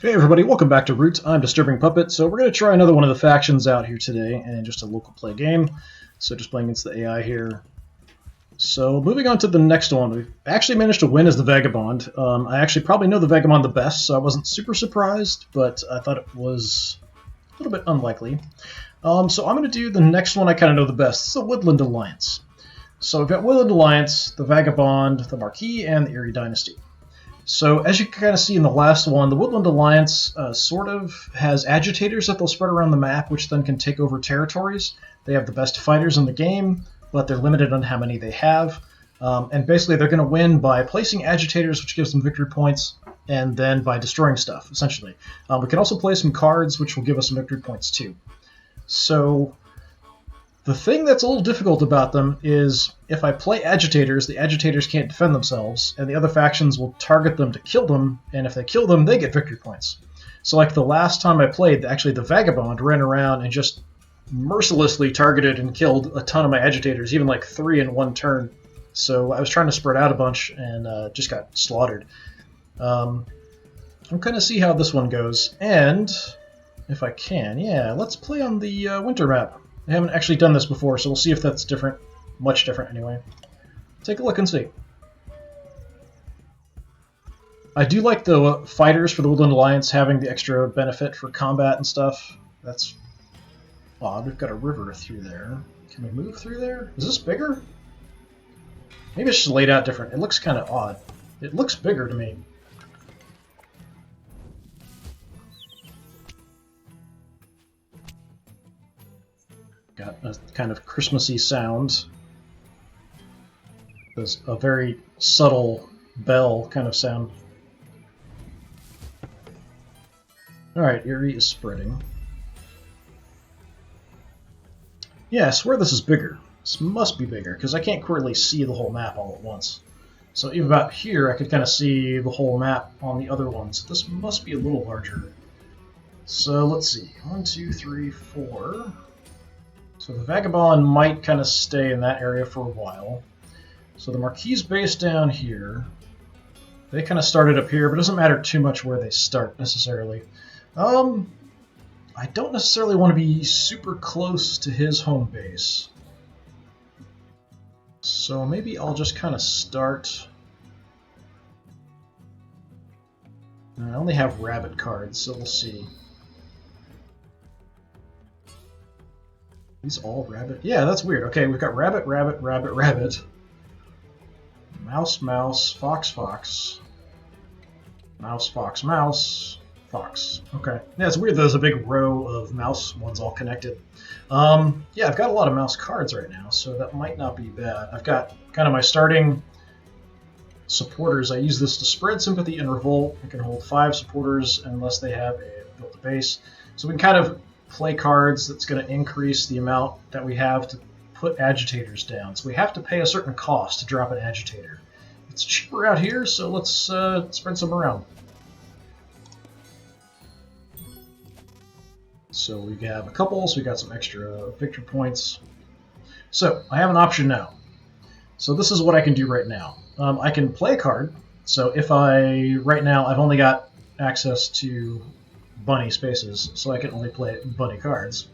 Hey everybody, welcome back to Roots. I'm DisturbingPuppet. So we're going to try another one of the factions out here today, and just a local play game. So just playing against the AI here. So moving on to the next one, we actually managed to win as the Vagabond. I actually probably know the Vagabond the best, so I wasn't super surprised, but I thought it was a little bit unlikely. So I'm going to do the next one I kind of know the best. It's the Woodland Alliance. So we've got Woodland Alliance, the Vagabond, the Marquis, and the Eerie Dynasty. So as you can kind of see in the last one, the Woodland Alliance sort of has agitators that they'll spread around the map, which then can take over territories. They have the best fighters in the game, but they're limited on how many they have. And basically they're going to win by placing agitators, which gives them victory points, and then by destroying stuff, essentially. We can also play some cards, which will give us some victory points too. So the thing that's a little difficult about them is if I play agitators, the agitators can't defend themselves, and the other factions will target them to kill them, and if they kill them, they get victory points. So like the last time I played, actually the Vagabond ran around and just mercilessly targeted and killed a ton of my agitators, even like 3 in one turn. So I was trying to spread out a bunch and just got slaughtered. I'm going to see how this one goes, and if I can, yeah, let's play on the winter map. I haven't actually done this before, so we'll see if that's different. Much different, anyway. Take a look and see. I do like the fighters for the Woodland Alliance having the extra benefit for combat and stuff. That's odd. We've got a river through there. Can we move through there? Is this bigger? Maybe it's just laid out different. It looks kind of odd. It looks bigger to me. Got a kind of Christmassy sound. There's a very subtle bell kind of sound. Alright, Eerie is spreading. Yeah, I swear this is bigger. This must be bigger, because I can't clearly see the whole map all at once. So even about here, I could kind of see the whole map on the other ones. This must be a little larger. So let's see. 1, 2, 3, 4... So the Vagabond might kind of stay in that area for a while. So the Marquis base down here. They kind of started up here, but it doesn't matter too much where they start necessarily. I don't necessarily want to be super close to his home base. So maybe I'll just kind of start... I only have rabbit cards, so we'll see. These all rabbit? Yeah, that's weird. Okay, we've got rabbit, rabbit, rabbit, rabbit. Mouse, mouse, fox, fox. Mouse, fox, mouse, fox. Okay. Yeah, it's weird there's a big row of mouse ones all connected. Yeah, I've got a lot of mouse cards right now, so that might not be bad. I've got kind of my starting supporters. I use this to spread sympathy and revolt. I can hold 5 supporters unless they have built a base. So we can kind of play cards that's going to increase the amount that we have to put agitators down. So we have to pay a certain cost to drop an agitator. It's cheaper out here, so let's spread some around. So we have a couple, so we got some extra victory points. So I have an option now. So this is what I can do right now. I can play a card. So if right now I've only got access to bunny spaces, so I can only play bunny cards.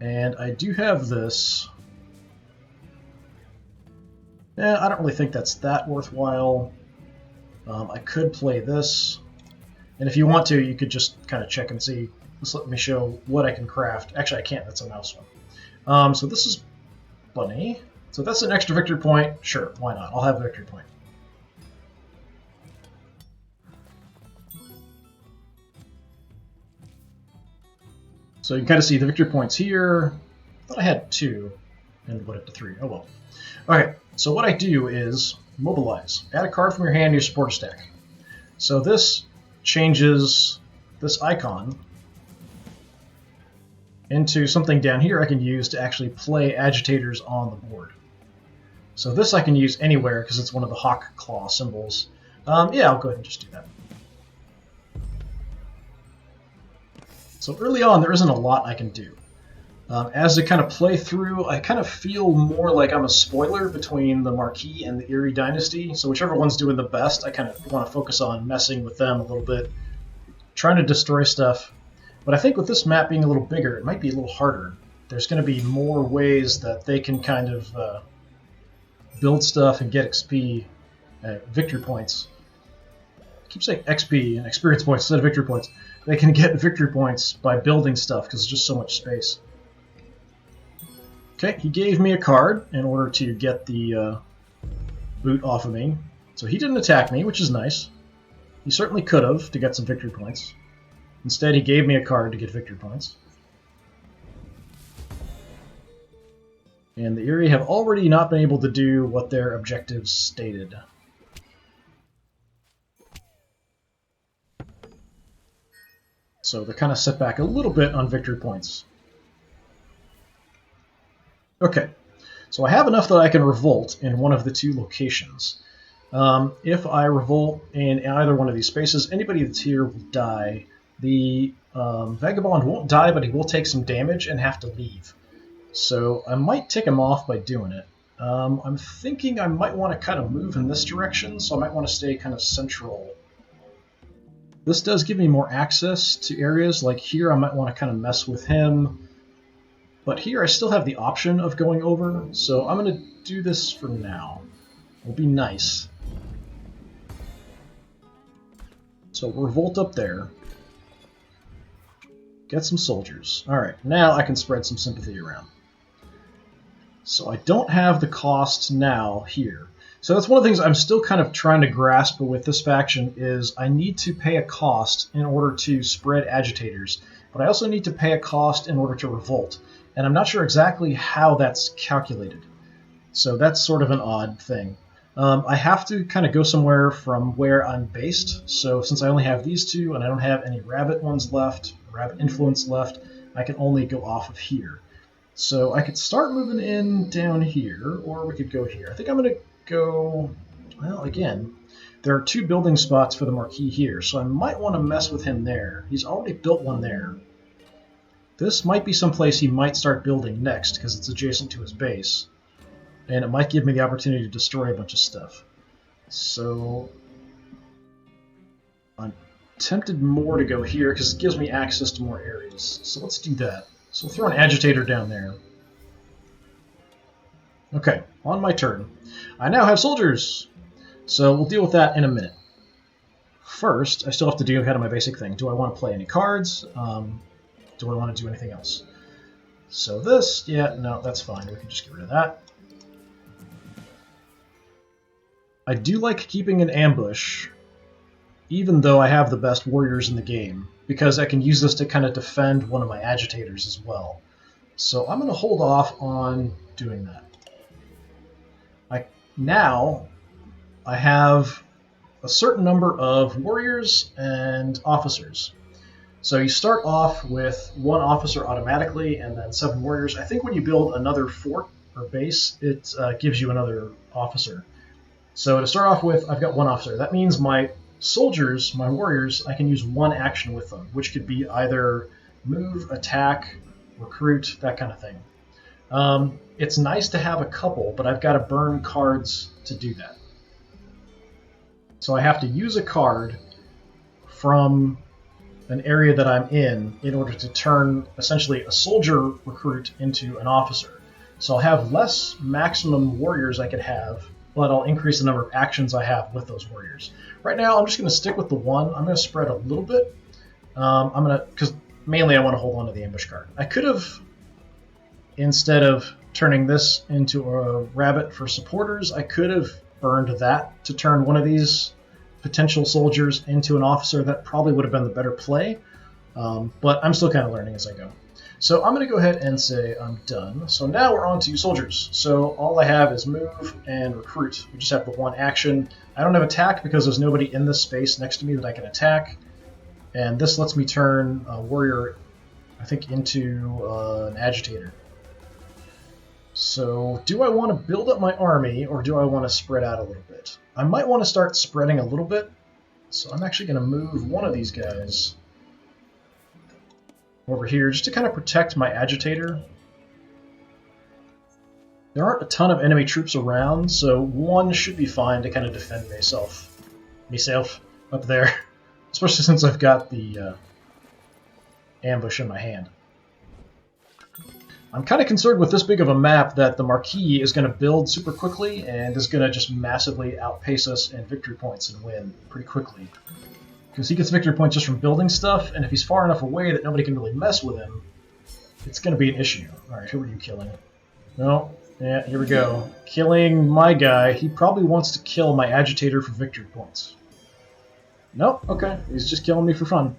And I do have this. I don't really think that's that worthwhile. I could play this. And if you want to, you could just kind of check and see. Just let me show what I can craft. Actually, I can't. That's a mouse one. So this is bunny. So that's an extra victory point. Sure, why not? I'll have a victory point. So you can kind of see the victory points here. I thought I had 2 and put it to 3. Oh well. Okay, so what I do is mobilize. Add a card from your hand to your supporter stack. So this changes this icon into something down here I can use to actually play agitators on the board. So this I can use anywhere because it's one of the hawk claw symbols. Yeah, I'll go ahead and just do that. So early on, there isn't a lot I can do. As I kind of play through, I kind of feel more like I'm a spoiler between the Marquis and the Erie Dynasty, so whichever one's doing the best, I kind of want to focus on messing with them a little bit, trying to destroy stuff. But I think with this map being a little bigger, it might be a little harder. There's going to be more ways that they can kind of build stuff and get XP, victory points. I keep saying XP and experience points instead of victory points. They can get victory points by building stuff because there's just so much space. Okay, he gave me a card in order to get the boot off of me. So he didn't attack me, which is nice. He certainly could have to get some victory points. Instead, he gave me a card to get victory points. And the Erie have already not been able to do what their objectives stated. So they're kind of set back a little bit on victory points. Okay, so I have enough that I can revolt in one of the two locations. If I revolt in either one of these spaces, anybody that's here will die. The Vagabond won't die, but he will take some damage and have to leave. So I might tick him off by doing it. I'm thinking I might want to kind of move in this direction, so I might want to stay kind of central. This does give me more access to areas. Like here, I might want to kind of mess with him. But here I still have the option of going over, so I'm going to do this for now. It'll be nice. So revolt up there. Get some soldiers. Alright, now I can spread some sympathy around. So I don't have the cost now here. So that's one of the things I'm still kind of trying to grasp with this faction is I need to pay a cost in order to spread agitators, but I also need to pay a cost in order to revolt. And I'm not sure exactly how that's calculated. So that's sort of an odd thing. I have to kind of go somewhere from where I'm based. So since I only have these two and I don't have any rabbit ones left, rabbit influence left, I can only go off of here. So I could start moving in down here, or we could go here. I think I'm going to go, well, again, there are two building spots for the Marquis here, so I might want to mess with him there. He's already built one there. This might be someplace he might start building next, because it's adjacent to his base. And it might give me the opportunity to destroy a bunch of stuff. So I'm tempted more to go here, because it gives me access to more areas. So let's do that. So we'll throw an agitator down there. Okay, on my turn. I now have soldiers! So we'll deal with that in a minute. First, I still have to do kind of my basic thing. Do I want to play any cards? Do I want to do anything else? So this, yeah, no, that's fine. We can just get rid of that. I do like keeping an ambush, even though I have the best warriors in the game, because I can use this to kind of defend one of my agitators as well. So I'm going to hold off on doing that. Now I have a certain number of warriors and officers. So you start off with one officer automatically and then 7 warriors. I think when you build another fort or base, it gives you another officer. So to start off with, I've got 1 officer. That means my soldiers, my warriors, I can use 1 action with them, which could be either move, attack, recruit, that kind of thing. It's nice to have a couple, but I've got to burn cards to do that. So I have to use a card from an area that I'm in order to turn essentially a soldier recruit into an officer. So I'll have less maximum warriors I could have, but I'll increase the number of actions I have with those warriors. Right now, I'm just going to stick with the 1. I'm going to spread a little bit. Because mainly I want to hold on to the ambush card. I could have, instead of turning this into a rabbit for supporters, I could have burned that to turn one of these potential soldiers into an officer. That probably would have been the better play, but I'm still kind of learning as I go. So I'm going to go ahead and say I'm done. So now we're on to soldiers. So all I have is move and recruit. We just have the 1 action. I don't have attack because there's nobody in this space next to me that I can attack. And this lets me turn a warrior, I think, into an agitator. So do I want to build up my army, or do I want to spread out a little bit? I might want to start spreading a little bit. So I'm actually going to move one of these guys over here just to kind of protect my agitator. There aren't a ton of enemy troops around, so one should be fine to kind of defend myself up there, especially since I've got the ambush in my hand. I'm kind of concerned with this big of a map that the Marquis is going to build super quickly and is going to just massively outpace us in victory points and win pretty quickly. Because he gets victory points just from building stuff, and if he's far enough away that nobody can really mess with him, it's going to be an issue. Alright, who are you killing? No, yeah, here we go. Killing my guy. He probably wants to kill my agitator for victory points. Nope, okay, he's just killing me for fun.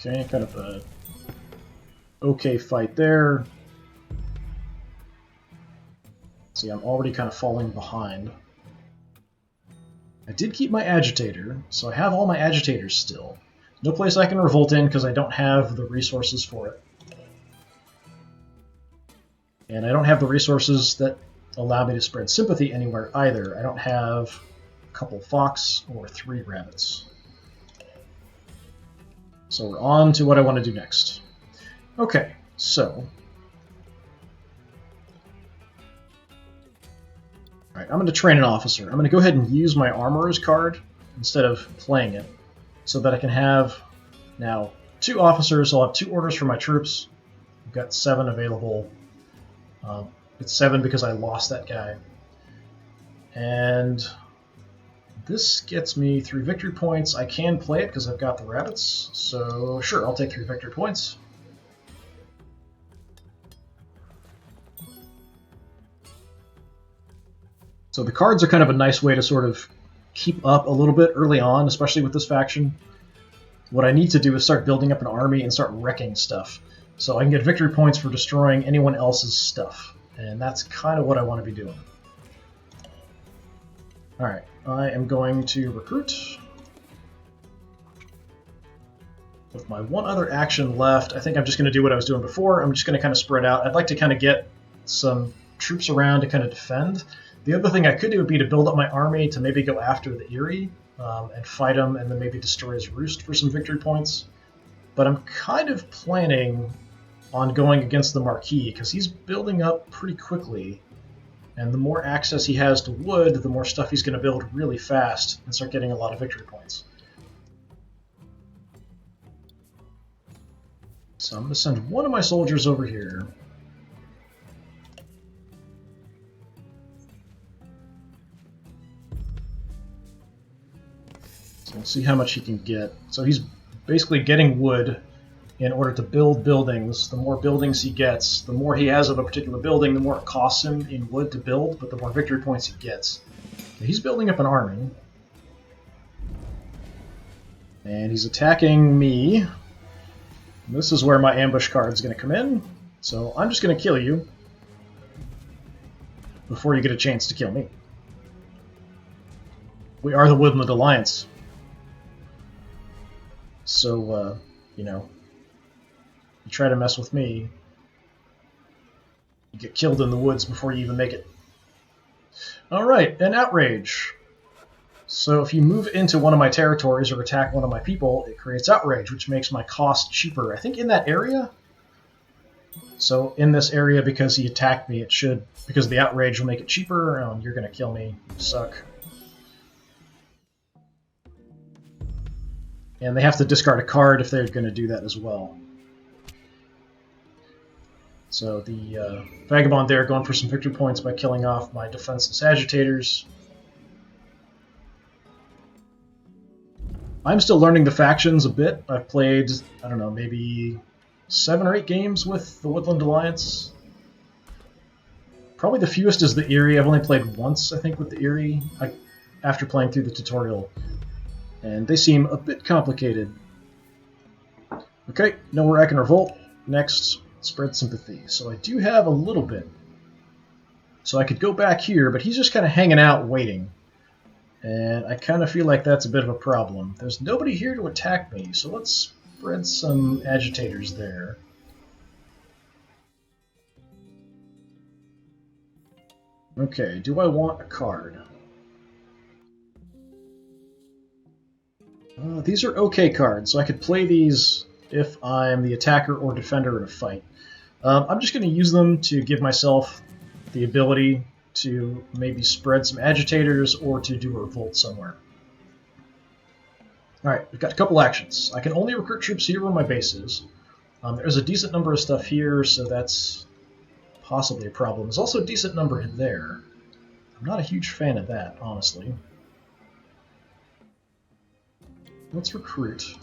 Okay, kind of a okay fight there. See, I'm already kind of falling behind. I did keep my agitator, so I have all my agitators still. No place I can revolt in because I don't have the resources for it. And I don't have the resources that allow me to spread sympathy anywhere either. I don't have a couple fox or 3 rabbits. So we're on to what I want to do next. Okay, so... Alright, I'm going to train an officer. I'm going to go ahead and use my armorer's card instead of playing it, so that I can have now 2 officers. I'll have 2 orders for my troops. I've got 7 available. It's 7 because I lost that guy. And this gets me 3 victory points. I can play it because I've got the rabbits, so sure, I'll take 3 victory points. So the cards are kind of a nice way to sort of keep up a little bit early on, especially with this faction. What I need to do is start building up an army and start wrecking stuff, so I can get victory points for destroying anyone else's stuff. And that's kind of what I want to be doing. Alright, I am going to recruit. With my one other action left, I think I'm just going to do what I was doing before. I'm just going to kind of spread out. I'd like to kind of get some troops around to kind of defend. The other thing I could do would be to build up my army to maybe go after the Eyrie and fight him and then maybe destroy his roost for some victory points. But I'm kind of planning on going against the Marquis because he's building up pretty quickly. And the more access he has to wood, the more stuff he's going to build really fast and start getting a lot of victory points. So I'm going to send one of my soldiers over here. So we'll see how much he can get. So he's basically getting wood in order to build buildings. The more buildings he gets, the more he has of a particular building, the more it costs him in wood to build, but the more victory points he gets. So he's building up an army. And he's attacking me. This is where my ambush card is going to come in. So I'm just going to kill you before you get a chance to kill me. We are the Woodland Alliance. So, you know, you try to mess with me, you get killed in the woods before you even make it. Alright, an Outrage. So if you move into one of my territories or attack one of my people, it creates Outrage, which makes my cost cheaper. I think in that area? So in this area, because he attacked me, it should, because the Outrage will make it cheaper. Oh, you're going to kill me. You suck. And they have to discard a card if they're going to do that as well. So the Vagabond there going for some victory points by killing off my defenseless agitators. I'm still learning the factions a bit. I've played, I don't know, maybe 7 or 8 games with the Woodland Alliance. Probably the fewest is the Eyrie. I've only played once, I think, with the Eyrie after playing through the tutorial. And they seem a bit complicated. Okay, know where I can revolt. Next, spread sympathy. So I do have a little bit. So I could go back here, but he's just kind of hanging out waiting. And I kind of feel like that's a bit of a problem. There's nobody here to attack me, so let's spread some agitators there. Okay, do I want a card? These are okay cards, so I could play these if I'm the attacker or defender in a fight. I'm just going to use them to give myself the ability to maybe spread some agitators or to do a revolt somewhere. Alright, we've got a couple actions. I can only recruit troops here where my base is. There's a decent number of stuff here, so that's possibly a problem. There's also a decent number in there. I'm not a huge fan of that, honestly. Let's recruit.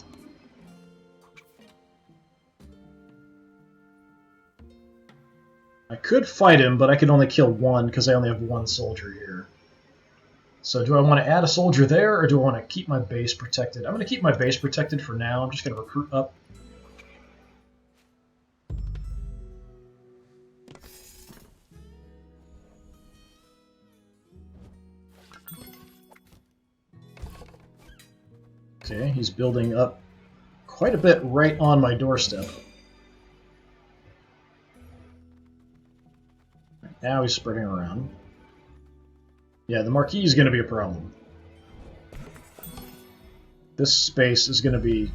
I could fight him, but I can only kill one because I only have one soldier here. So do I want to add a soldier there, or do I want to keep my base protected? I'm going to keep my base protected for now. I'm just going to recruit up. Okay, he's building up quite a bit right on my doorstep. Now he's spreading around. Yeah, the Marquis is going to be a problem. This space is going to be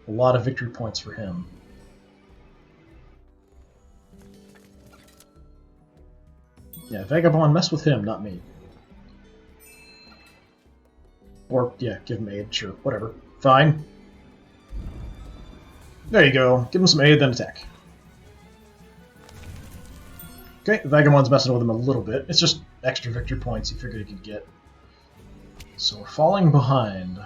a lot of victory points for him. Yeah, Vagabond, mess with him, not me. Or, yeah, give him aid, sure, whatever. Fine. There you go. Give him some aid, then attack. Okay, Vagabond's messing with him a little bit. It's just extra victory points he figured he could get. So we're falling behind.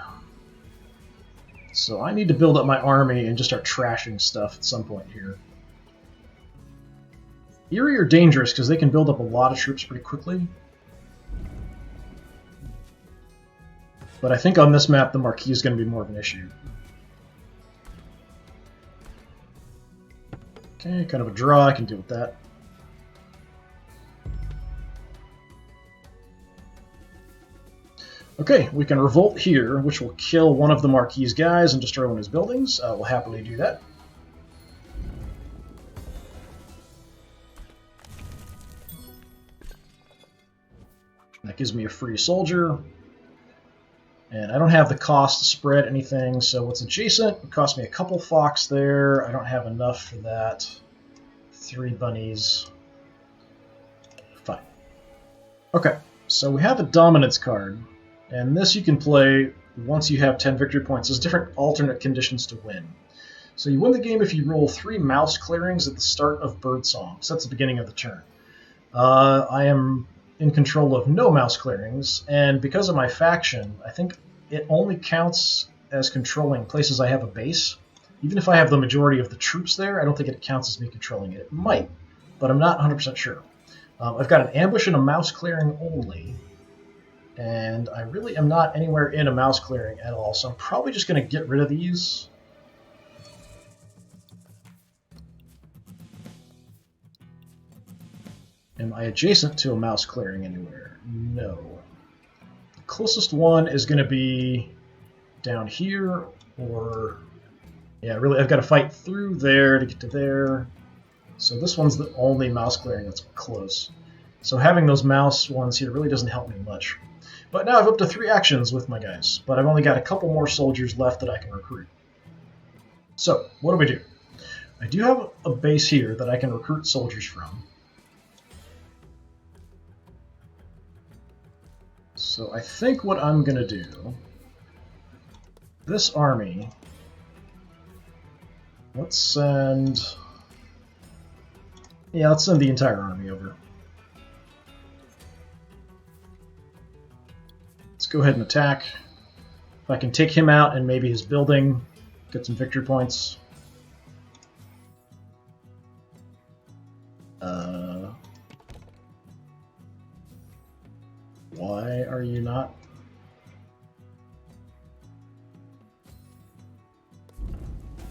So I need to build up my army and just start trashing stuff at some point here. Eerie are dangerous because they can build up a lot of troops pretty quickly. But I think on this map the Marquis is going to be more of an issue. Okay, kind of a draw, I can deal with that. Okay, we can revolt here, which will kill one of the Marquis' guys and destroy one of his buildings. We'll happily do that. That gives me a free soldier. And I don't have the cost to spread anything, so what's adjacent would cost me a couple fox there. I don't have enough for that. 3 bunnies. Fine. Okay, so we have a dominance card. And this you can play once you have 10 victory points. There's different alternate conditions to win. So you win the game if you roll 3 mouse clearings at the start of Birdsong. So that's the beginning of the turn. I am in control of no mouse clearings, and because of my faction, I think it only counts as controlling places I have a base. Even if I have the majority of the troops there, I don't think it counts as me controlling it. It might, but I'm not 100% sure. I've got an ambush and a mouse clearing only. And I really am not anywhere in a mouse clearing at all, so I'm probably just going to get rid of these. Am I adjacent to a mouse clearing anywhere? No. The closest one is going to be down here, or... yeah, really, I've got to fight through there to get to there. So this one's the only mouse clearing that's close. So having those mouse ones here really doesn't help me much. But now I've up to 3 actions with my guys, but I've only got a couple more soldiers left that I can recruit. So, what do? I do have a base here that I can recruit soldiers from. So I think what I'm going to do, this army, let's send the entire army over. Let's go ahead and attack. If I can take him out and maybe his building, get some victory points. Why are you not?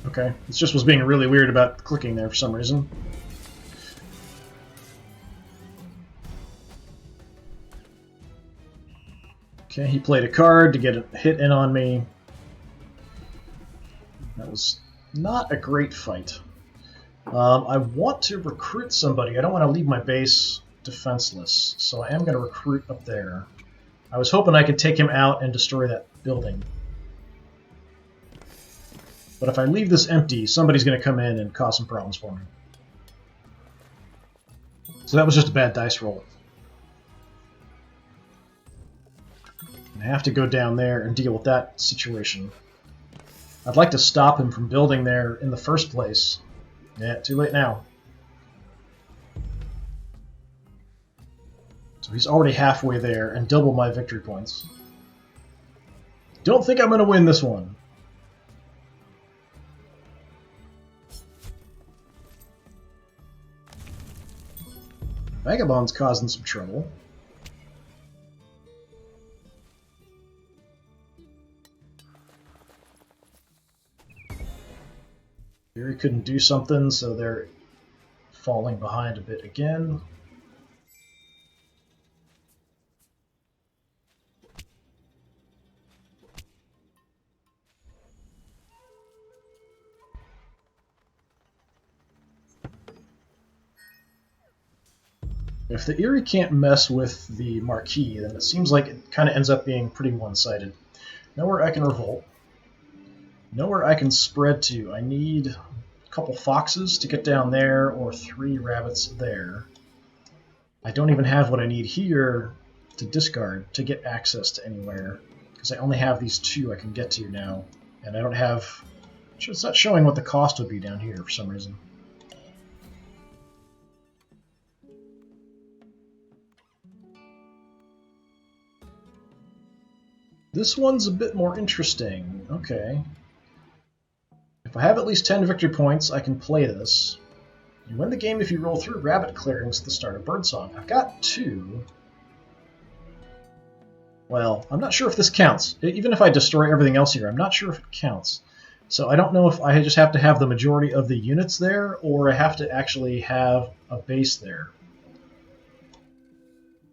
Okay, it just was being really weird about clicking there for some reason. Okay, he played a card to get a hit in on me. That was not a great fight. I want to recruit somebody. I don't want to leave my base defenseless, so I am going to recruit up there. I was hoping I could take him out and destroy that building. But if I leave this empty, somebody's going to come in and cause some problems for me. So that was just a bad dice roll. I have to go down there and deal with that situation. I'd like to stop him from building there in the first place. Yeah, too late now. So he's already halfway there and double my victory points. Don't think I'm going to win this one. Vagabond's causing some trouble. Fury couldn't do something, so they're falling behind a bit again. If the Erie can't mess with the Marquis, then it seems like it kind of ends up being pretty one-sided. Nowhere I can revolt. Nowhere I can spread to. I need a couple foxes to get down there, or 3 rabbits there. I don't even have what I need here to discard to get access to anywhere, because I only have these 2 I can get to now, and I don't have... It's not showing what the cost would be down here for some reason. This one's a bit more interesting. Okay. If I have at least 10 victory points, I can play this. You win the game if you roll 3 rabbit clearings at the start of Birdsong. I've got 2. Well, I'm not sure if this counts. Even if I destroy everything else here, I'm not sure if it counts. So I don't know if I just have to have the majority of the units there, or I have to actually have a base there.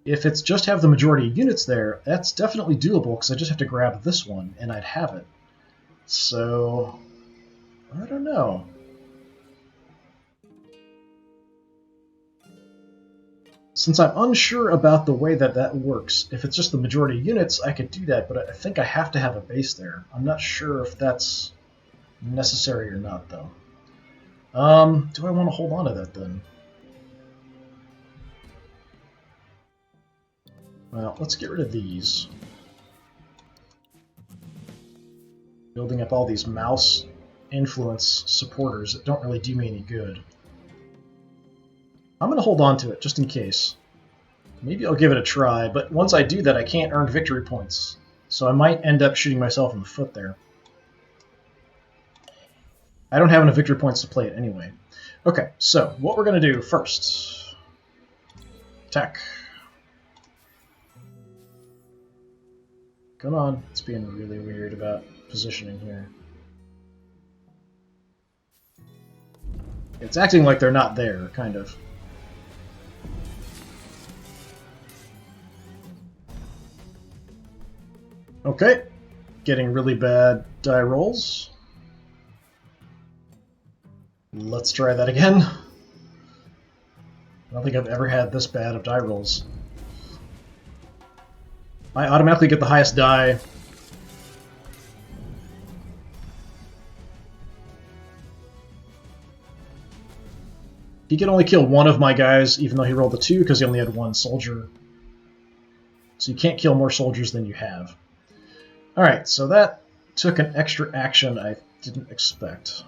If it's just have the majority of units there, that's definitely doable, because I just have to grab this one, and I'd have it. So, I don't know. Since I'm unsure about the way that that works, if it's just the majority of units, I could do that, but I think I have to have a base there. I'm not sure if that's necessary or not, though. Do I want to hold on to that, then? Well, let's get rid of these. Building up all these mouse influence supporters that don't really do me any good. I'm going to hold on to it, just in case. Maybe I'll give it a try, but once I do that, I can't earn victory points. So I might end up shooting myself in the foot there. I don't have enough victory points to play it anyway. Okay, so what we're going to do first. Attack. Come on, it's being really weird about positioning here. It's acting like they're not there, kind of. Okay, getting really bad die rolls. Let's try that again. I don't think I've ever had this bad of die rolls. I automatically get the highest die. He can only kill 1 of my guys, even though he rolled a 2, because he only had 1 soldier. So you can't kill more soldiers than you have. Alright, so that took an extra action I didn't expect.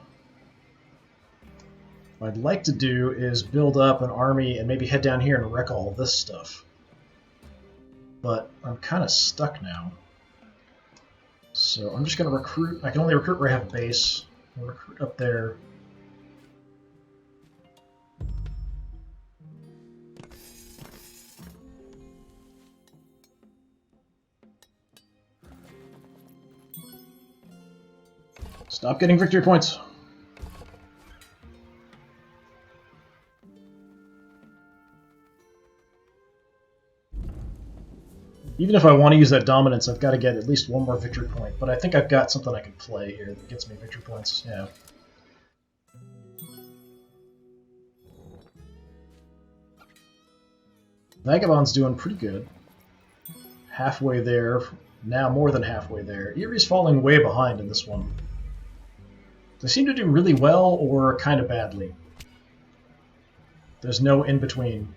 What I'd like to do is build up an army and maybe head down here and wreck all this stuff. But I'm kind of stuck now. So I'm just going to recruit. I can only recruit where I have a base. I'll recruit up there. Stop getting victory points. Even if I want to use that dominance, I've got to get at least 1 more victory point. But I think I've got something I can play here that gets me victory points. Yeah. Vagabond's doing pretty good. Halfway there, now more than halfway there. Erie's falling way behind in this one. They seem to do really well or kind of badly. There's no in-between.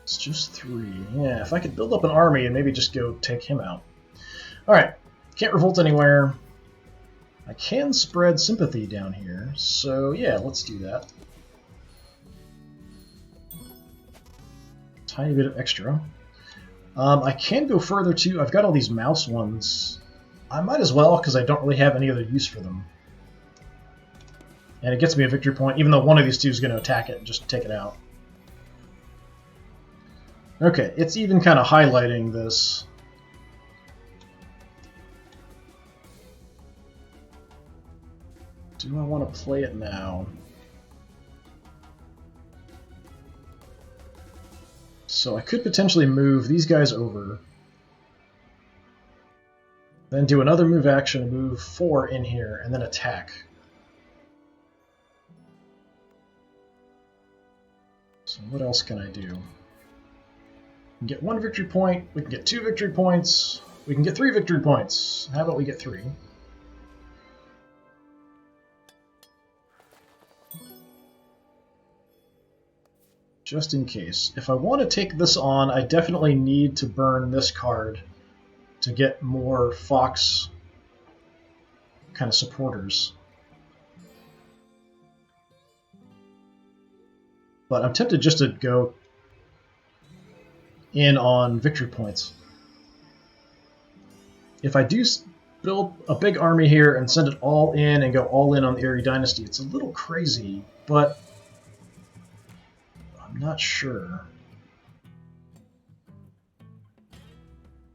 It's just 3. Yeah, if I could build up an army and maybe just go take him out. Alright, can't revolt anywhere. I can spread sympathy down here, so yeah, let's do that. Tiny bit of extra. I can go further too. I've got all these mouse ones. I might as well, because I don't really have any other use for them. And it gets me a victory point, even though one of these two is going to attack it and just take it out. Okay, it's even kind of highlighting this. Do I want to play it now? So I could potentially move these guys over. Then do another move action, move 4 in here, and then attack. So what else can I do? We can get 1 victory point, we can get 2 victory points, we can get 3 victory points. How about we get 3? Just in case. If I want to take this on, I definitely need to burn this card to get more Fox kind of supporters. But I'm tempted just to go in on victory points. If I do build a big army here and send it all in and go all in on the Erie Dynasty, it's a little crazy, but I'm not sure.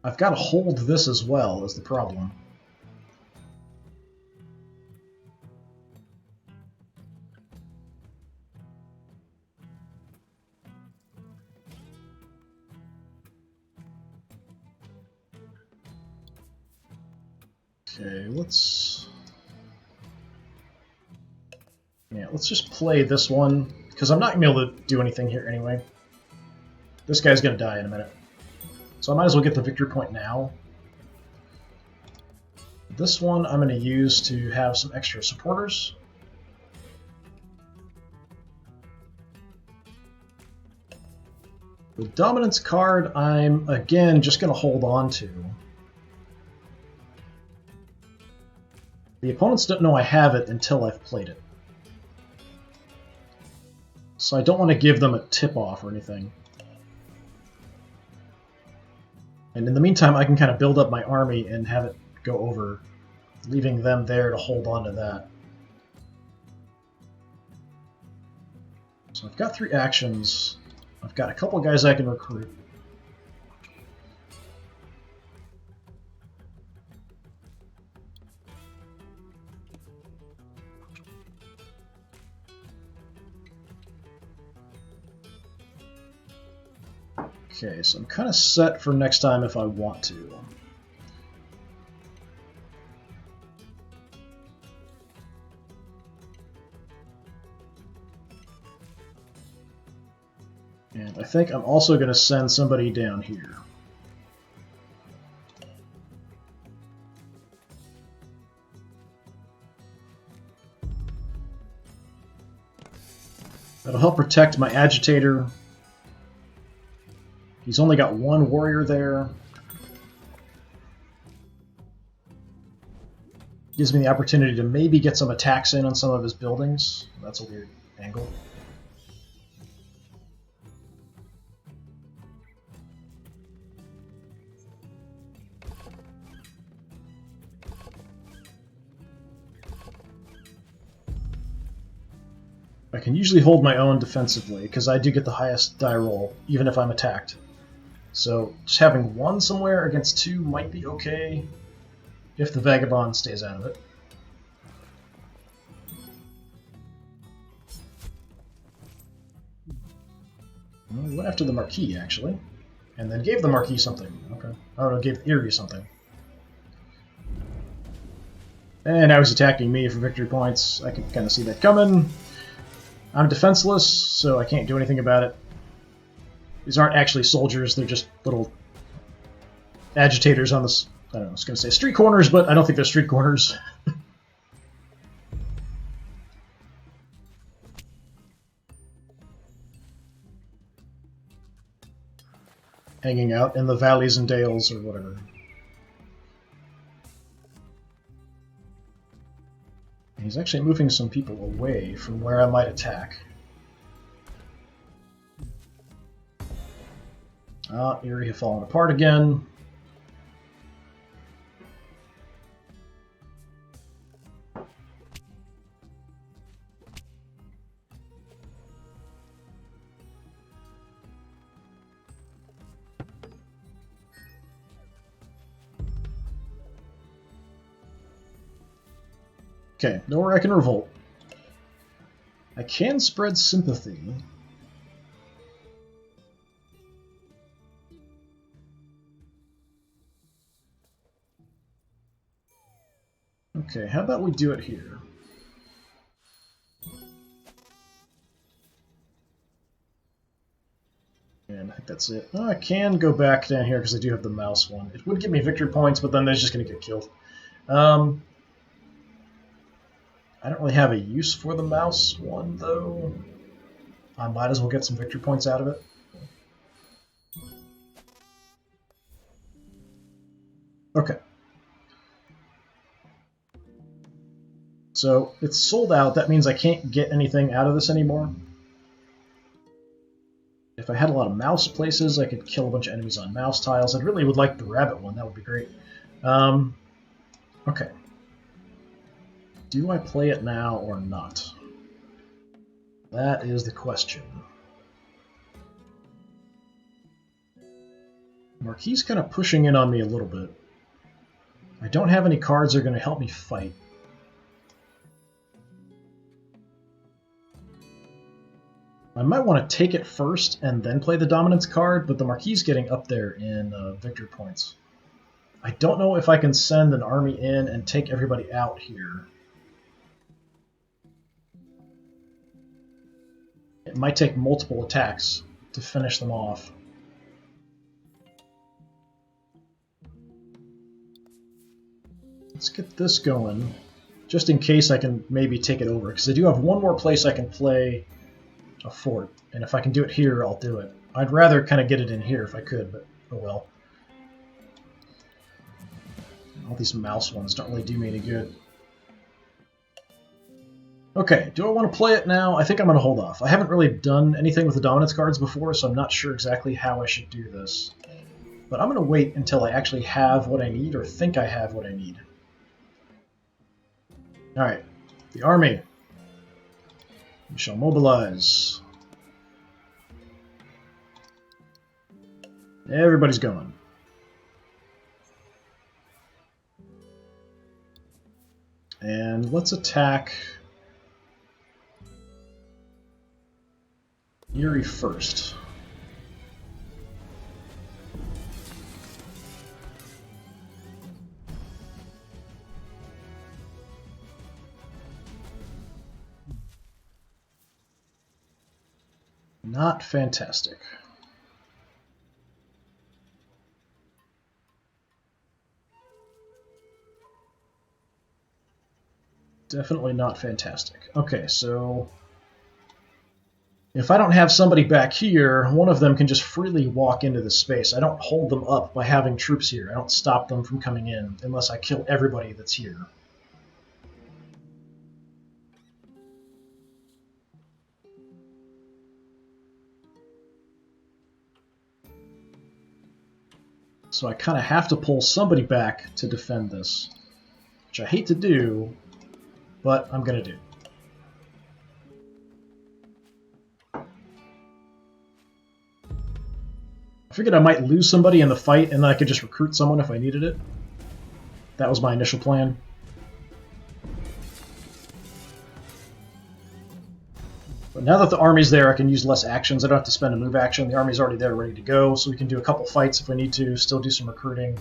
I've got to hold this as well, is the problem. Okay, let's just play this one, because I'm not going to be able to do anything here anyway. This guy's going to die in a minute. So I might as well get the victory point now. This one I'm going to use to have some extra supporters. The dominance card I'm, again, just going to hold on to. The opponents don't know I have it until I've played it. So I don't want to give them a tip-off or anything. And in the meantime, I can kind of build up my army and have it go over, leaving them there to hold on to that. So I've got 3 actions. I've got a couple guys I can recruit. Okay, so I'm kind of set for next time if I want to. And I think I'm also going to send somebody down here. That'll help protect my agitator. He's only got 1 warrior there. Gives me the opportunity to maybe get some attacks in on some of his buildings. That's a weird angle. I can usually hold my own defensively, because I do get the highest die roll, even if I'm attacked. So just having one somewhere against two might be okay if the Vagabond stays out of it. Well, we went after the Marquis, actually. And then gave the Marquis something. Okay. Oh, no, gave Eerie something. And now he's attacking me for victory points. I can kind of see that coming. I'm defenseless, so I can't do anything about it. These aren't actually soldiers, they're just little agitators on this, I don't know, I was going to say street corners, but I don't think they're street corners. Hanging out in the valleys and dales or whatever. He's actually moving some people away from where I might attack. Eerie have fallen apart again. Okay, nowhere I can revolt. I can spread sympathy. Okay, how about we do it here? And I think that's it. Oh, I can go back down here because I do have the mouse one. It would give me victory points, but then they're just going to get killed. I don't really have a use for the mouse one, though. I might as well get some victory points out of it. Okay. So, it's sold out. That means I can't get anything out of this anymore. If I had a lot of mouse places, I could kill a bunch of enemies on mouse tiles. I really would like the rabbit one. That would be great. Okay. Do I play it now or not? That is the question. Marquis kind of pushing in on me a little bit. I don't have any cards that are going to help me fight. I might want to take it first and then play the dominance card, but the Marquis is getting up there in victory points. I don't know if I can send an army in and take everybody out here. It might take multiple attacks to finish them off. Let's get this going, just in case I can maybe take it over, because I do have one more place I can play a fort, and if I can do it here, I'll do it. I'd rather kind of get it in here if I could, but oh well. All these mouse ones don't really do me any good. Okay, do I want to play it now? I think I'm going to hold off. I haven't really done anything with the dominance cards before, so I'm not sure exactly how I should do this. But I'm going to wait until I actually have what I need, or think I have what I need. Alright, the army. We shall mobilize. Everybody's going. And let's attack Eerie first. Not fantastic. Definitely not fantastic. Okay, so if I don't have somebody back here, one of them can just freely walk into this space. I don't hold them up by having troops here. I don't stop them from coming in unless I kill everybody that's here. So I kind of have to pull somebody back to defend this, which I hate to do, but I'm going to do. figured I might lose somebody in the fight, and then I could just recruit someone if I needed it. That was my initial plan. But now that the army's there, I can use less actions. I don't have to spend a move action. The army's already there, ready to go, so we can do a couple fights if we need to, still do some recruiting.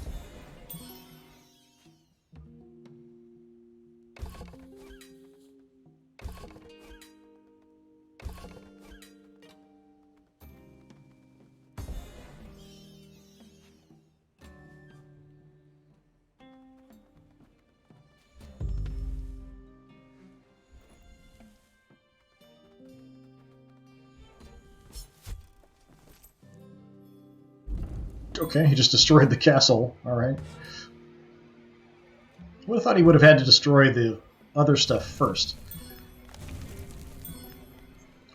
Okay, he just destroyed the castle. Alright. I would have thought he would have had to destroy the other stuff first.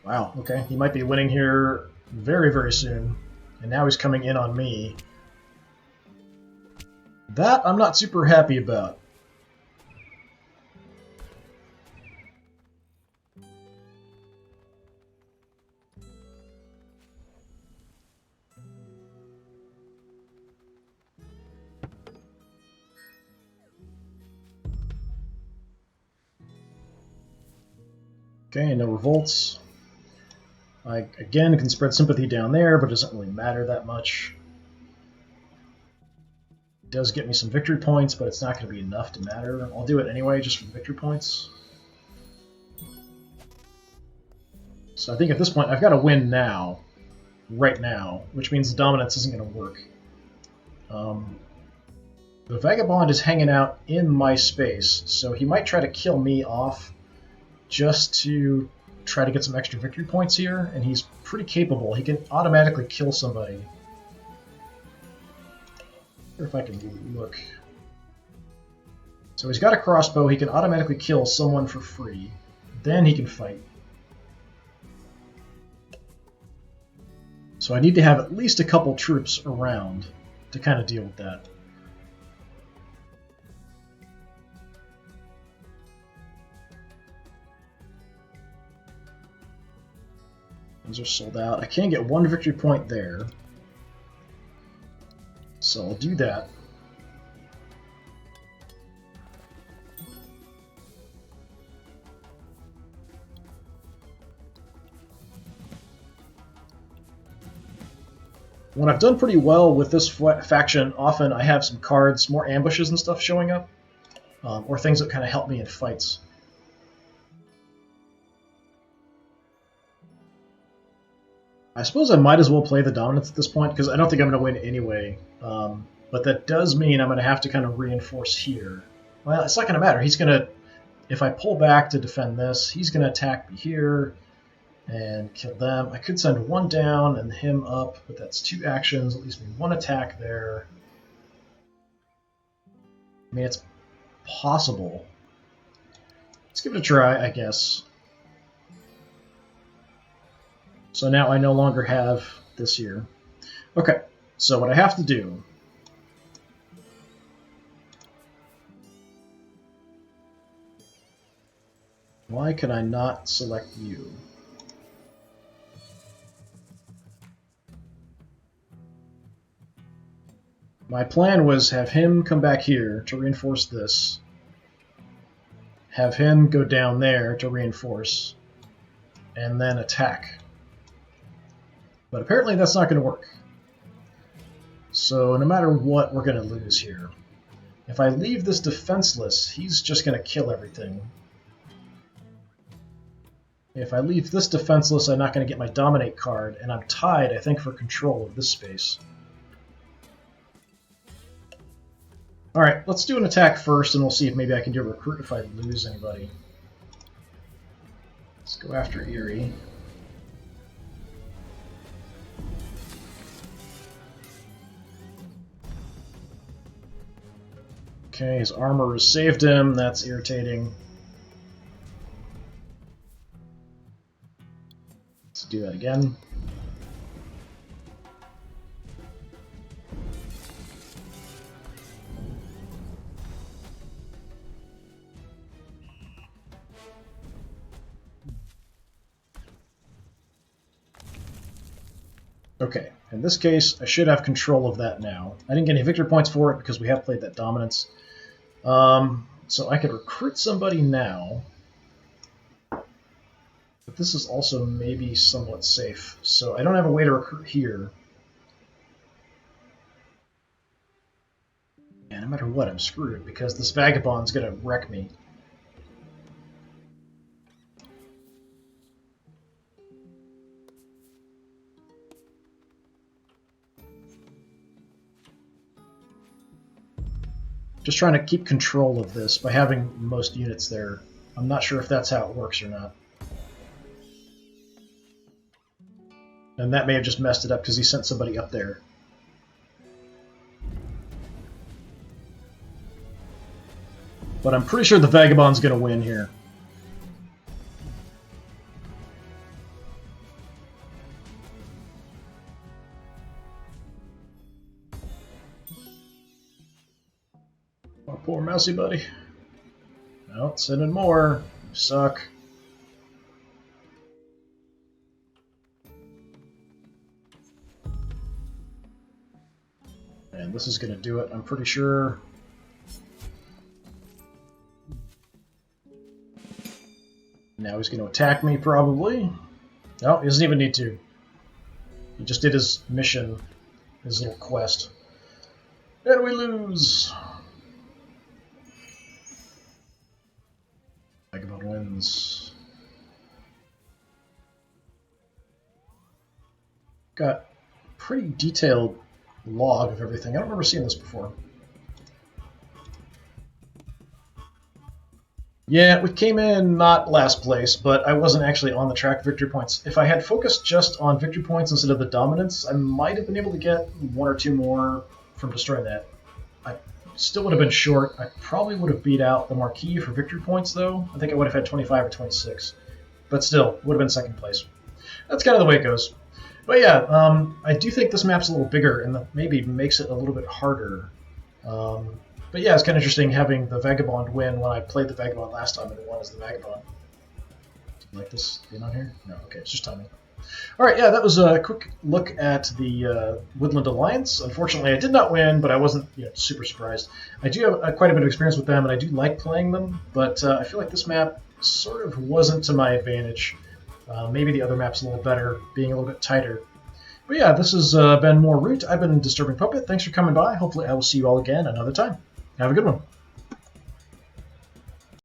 Wow, okay. He might be winning here very, very soon. And now he's coming in on me. That I'm not super happy about. Okay, no revolts. I, again, can spread sympathy down there, but it doesn't really matter that much. It does get me some victory points, but it's not going to be enough to matter. I'll do it anyway, just for the victory points. So I think at this point, I've got to win now. Right now, which means the dominance isn't going to work. The Vagabond is hanging out in my space, so he might try to kill me off just to try to get some extra victory points here, and he's pretty capable. He can automatically kill somebody. Or if I can look. So he's got a crossbow, he can automatically kill someone for free. Then he can fight. So I need to have at least a couple troops around to kind of deal with that. Those are sold out. I can get one victory point there. So I'll do that. When I've done pretty well with this faction, often I have some cards, more ambushes and stuff showing up, or things that kind of help me in fights. I suppose I might as well play the dominance at this point, because I don't think I'm going to win anyway. But that does mean I'm going to have to kind of reinforce here. Well, it's not going to matter. He's going to, if I pull back to defend this, he's going to attack me here and kill them. I could send one down and him up, but that's two actions. At least me one attack there. I mean, it's possible. Let's give it a try, I guess. So now I no longer have this here. Okay, so what I have to do... Why can I not select you? My plan was have him come back here to reinforce this. Have him go down there to reinforce. And then attack. But apparently that's not going to work. So no matter what, we're going to lose here. If I leave this defenseless, he's just going to kill everything. If I leave this defenseless, I'm not going to get my Dominate card, and I'm tied, I think, for control of this space. Alright, let's do an attack first, and we'll see if maybe I can do a recruit if I lose anybody. Let's go after Erie. Okay, his armor has saved him. That's irritating. Let's do that again. Okay, in this case, I should have control of that now. I didn't get any victory points for it because we have played that dominance. So I could recruit somebody now. But this is also maybe somewhat safe. So I don't have a way to recruit here. And no matter what, I'm screwed because this vagabond's going to wreck me. Just trying to keep control of this by having most units there. I'm not sure if that's how it works or not. And that may have just messed it up because he sent somebody up there. But I'm pretty sure the Vagabond's going to win here. Oh, poor mousy buddy. No, sending more. You suck. And this is going to do it, I'm pretty sure. Now he's going to attack me, probably. No, he doesn't even need to. He just did his mission, his little quest. And we lose! Vagabond wins. Got pretty detailed log of everything. I don't remember seeing this before. Yeah, we came in not last place, but I wasn't actually on the track of victory points. If I had focused just on victory points instead of the dominance, I might have been able to get one or two more from destroying that. I still would have been short. I probably would have beat out the Marquis for victory points, though. I think I would have had 25 or 26. But still, would have been second place. That's kind of the way it goes. But yeah, I do think this map's a little bigger, and that maybe makes it a little bit harder. But yeah, it's kind of interesting having the Vagabond win when I played the Vagabond last time and it won as the Vagabond. Like this being on here? No, okay, it's just timing. Alright, yeah, that was a quick look at the Woodland Alliance. Unfortunately, I did not win, but I wasn't super surprised. I do have quite a bit of experience with them, and I do like playing them, but I feel like this map sort of wasn't to my advantage. Maybe the other map's a little better, being a little bit tighter. But yeah, this has been more Root. I've been Disturbing Puppet. Thanks for coming by. Hopefully I will see you all again another time. Have a good one.